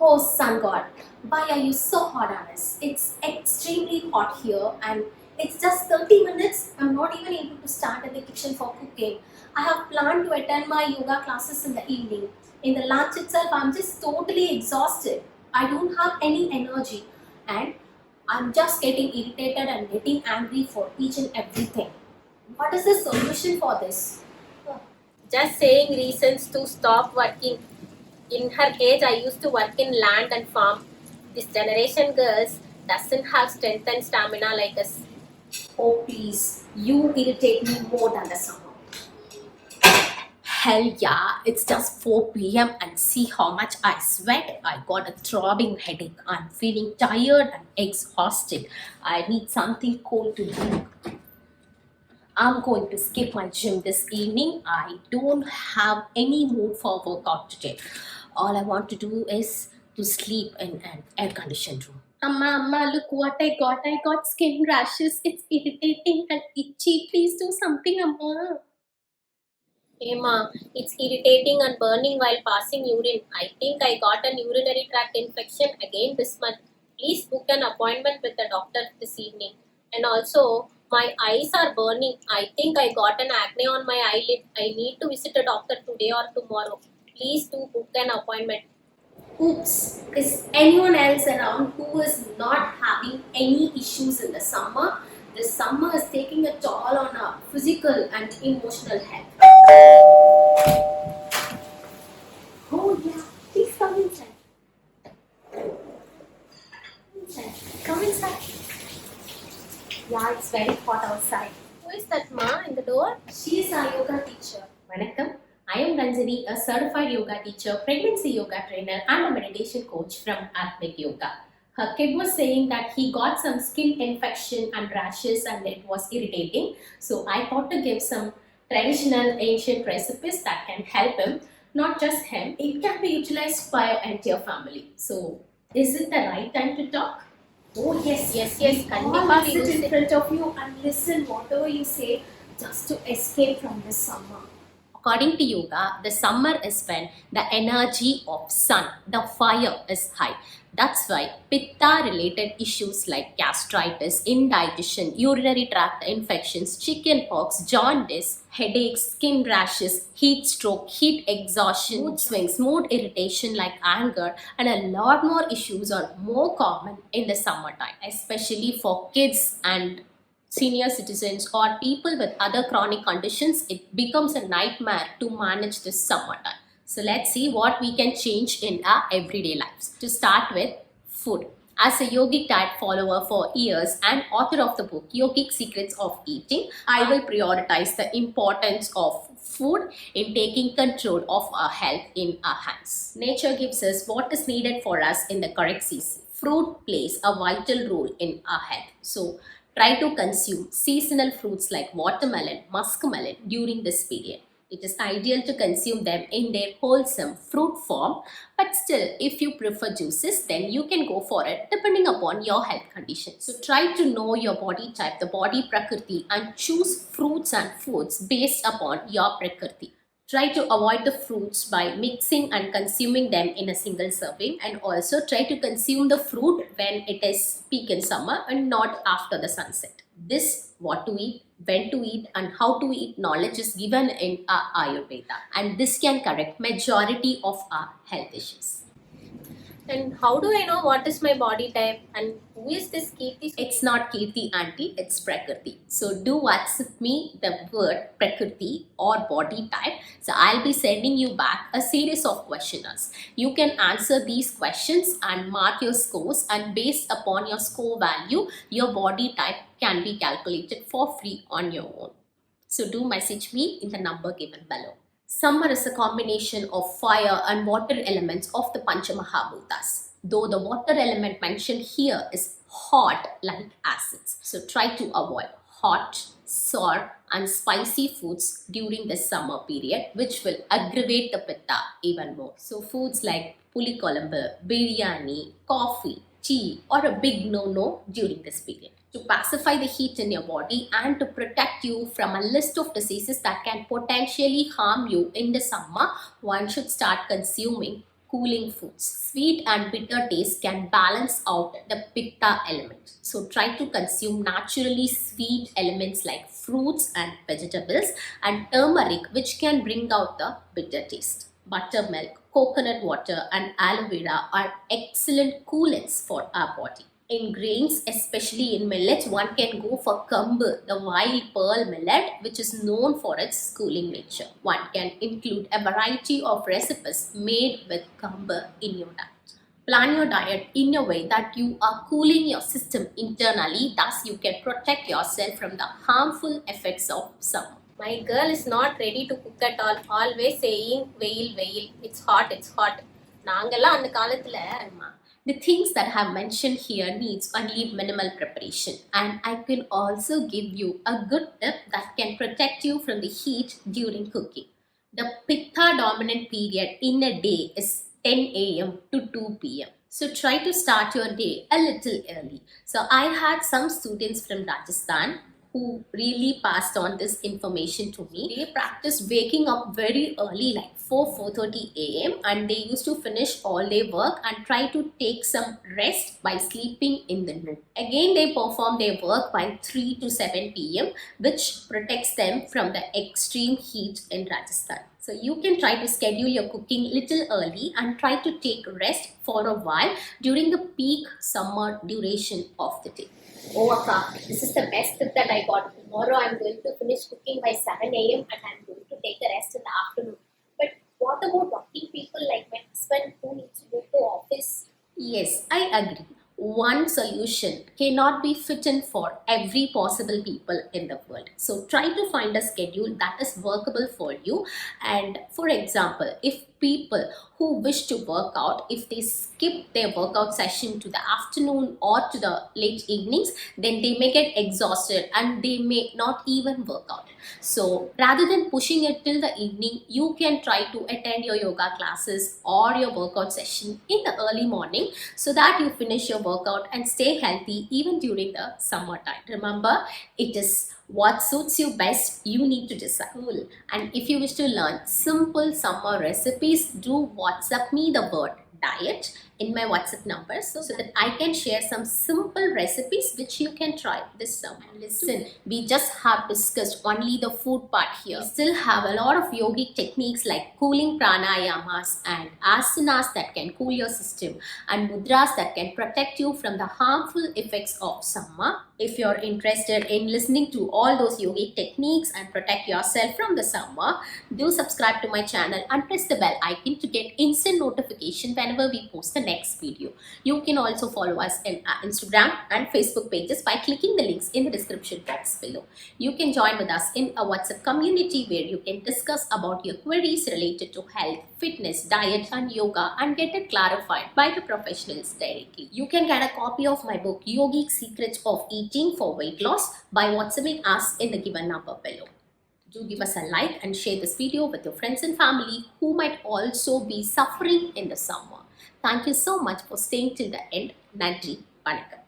Oh, sun god, why are you so hot on us? It's extremely hot here and it's just 30 minutes. I'm not even able to stand in the kitchen for cooking. I have planned to attend my yoga classes in the evening. In the lunch itself, I'm just totally exhausted. I don't have any energy and I'm just getting irritated and getting angry for each and everything. What is the solution for this? Just saying reasons to stop working. In her age, I used to work in land and farm. This generation girls doesn't have strength and stamina like us. Oh, please, you irritate me more than the summer. Hell yeah, it's just 4 p.m. and see how much I sweat. I got a throbbing headache. I'm feeling tired and exhausted. I need something cold to drink. I'm going to skip my gym this evening. I don't have any mood for workout today. All I want to do is to sleep in an air conditioned room. Amma, look what I got. I got skin rashes. It's irritating and itchy. Please do something, Amma. Emma, it's irritating and burning while passing urine. I think I got an urinary tract infection again this month. Please book an appointment with the doctor this evening. And also, my eyes are burning. I think I got an acne on my eyelid. I need to visit a doctor today or tomorrow. Please do book an appointment. Oops, is anyone else around who is not having any issues in the summer? The summer is taking a toll on our physical and emotional health. Oh yeah, please come inside. Come inside. Yeah, it's very hot outside. Who is that ma in the door? She is our yoga teacher. Vanakkam. I am Ranjani, a certified yoga teacher, pregnancy yoga trainer, and a meditation coach from Atmic Yoga. Her kid was saying that he got some skin infection and rashes and it was irritating. So I thought to give some traditional ancient recipes that can help him. Not just him, it can be utilized by your entire family. So is it the right time to talk? Oh yes, Yes, Kandipa Kandipa, we sit will in sit. front of you and listen whatever you say just to escape from this summer. According to yoga, the summer is when the energy of sun, the fire is high. That's why pitta related issues like gastritis, indigestion, urinary tract infections, chicken pox, jaundice, headaches, skin rashes, heat stroke, heat exhaustion, mood swings, mood irritation like anger, and a lot more issues are more common in the summertime, especially for kids and senior citizens or people with other chronic conditions. It becomes a nightmare to manage this summertime. So let's see what we can change in our everyday lives. To start with, food. As a yogic diet follower for years and author of the book Yogic Secrets of Eating, I will prioritize the importance of food in taking control of our health in our hands. Nature gives us what is needed for us in the correct season. Fruit plays a vital role in our health. So try to consume seasonal fruits like watermelon, muskmelon during this period. It is ideal to consume them in their wholesome fruit form, but still, if you prefer juices, then you can go for it depending upon your health conditions. So, try to know your body type, the body prakriti, and choose fruits and foods based upon your prakriti. Try to avoid the fruits by mixing and consuming them in a single serving, and also try to consume the fruit when it is peak in summer and not after the sunset. This what to eat, when to eat, and how to eat knowledge is given in our Ayurveda, and this can correct majority of our health issues. And how do I know what is my body type and who is this Kirti? It's not Kirti auntie, it's Prakriti. So do WhatsApp me the word Prakriti or body type. So I'll be sending you back a series of questionnaires. You can answer these questions and mark your scores, and based upon your score value, your body type can be calculated for free on your own. So do message me in the number given below. Summer is a combination of fire and water elements of the Panchamahabhutas, though the water element mentioned here is hot like acids. So try to avoid hot, sour and spicy foods during the summer period, which will aggravate the pitta even more. So foods like puli kolambu, biryani, coffee, tea are a big no-no during this period. To pacify the heat in your body and to protect you from a list of diseases that can potentially harm you in the summer, one should start consuming cooling foods. Sweet and bitter taste can balance out the pitta element. So try to consume naturally sweet elements like fruits and vegetables, and turmeric, which can bring out the bitter taste. Buttermilk, coconut water, and aloe vera are excellent coolants for our body. In grains, especially in millet, one can go for kambu, the wild pearl millet, which is known for its cooling nature. One can include a variety of recipes made with kambu in your diet. Plan your diet in a way that you are cooling your system internally, thus you can protect yourself from the harmful effects of summer. My girl is not ready to cook at all. Always saying, veil, veil. It's hot, it's hot. நாங்கெல்லாம் அந்த காலத்துல the things that I have mentioned here needs only minimal preparation, and I can also give you a good tip that can protect you from the heat during cooking. The pitta dominant period in a day is 10 a.m. to 2 p.m. So try to start your day a little early. So I had some students from Rajasthan who really passed on this information to me. They practiced waking up very early, like 4:30 a.m. and they used to finish all their work and try to take some rest by sleeping in the noon. Again, they perform their work by 3 to 7 p.m. which protects them from the extreme heat in Rajasthan. So you can try to schedule your cooking little early and try to take rest for a while during the peak summer duration of the day. Oh, Akka, this is the best tip that I got. Tomorrow I'm going to finish cooking by 7 a.m. and I'm going to take a rest in the afternoon. But what about working people like my husband who needs to go to office? Yes, I agree. One solution cannot be fitted for every possible people in the world. So try to find a schedule that is workable for you. And for example, if people who wish to work out, if they skip their workout session to the afternoon or to the late evenings, then they may get exhausted and they may not even work out. So rather than pushing it till the evening, you can try to attend your yoga classes or your workout session in the early morning so that you finish your workout and stay healthy even during the summertime. Remember, it is what suits you best, you need to decide. Cool. And if you wish to learn simple summer recipes, do WhatsApp me the word diet in my WhatsApp number so that I can share some simple recipes which you can try this summer. Listen, we just have discussed only the food part here. We still have a lot of yogic techniques like cooling pranayamas and asanas that can cool your system, and mudras that can protect you from the harmful effects of summer. If you're interested in listening to all those yogic techniques and protect yourself from the summer, do subscribe to my channel and press the bell icon to get instant notification whenever we post the next video. You can also follow us in our Instagram and Facebook pages by clicking the links in the description box below. You can join with us in a WhatsApp community where you can discuss about your queries related to health, fitness, diet and yoga and get it clarified by the professionals directly. You can get a copy of my book Yogic Secrets of Eating for Weight Loss by WhatsApping us in the given number below. Do give us a like and share this video with your friends and family who might also be suffering in the summer. Thank you so much for staying till the end. Nandri, Vanakkam.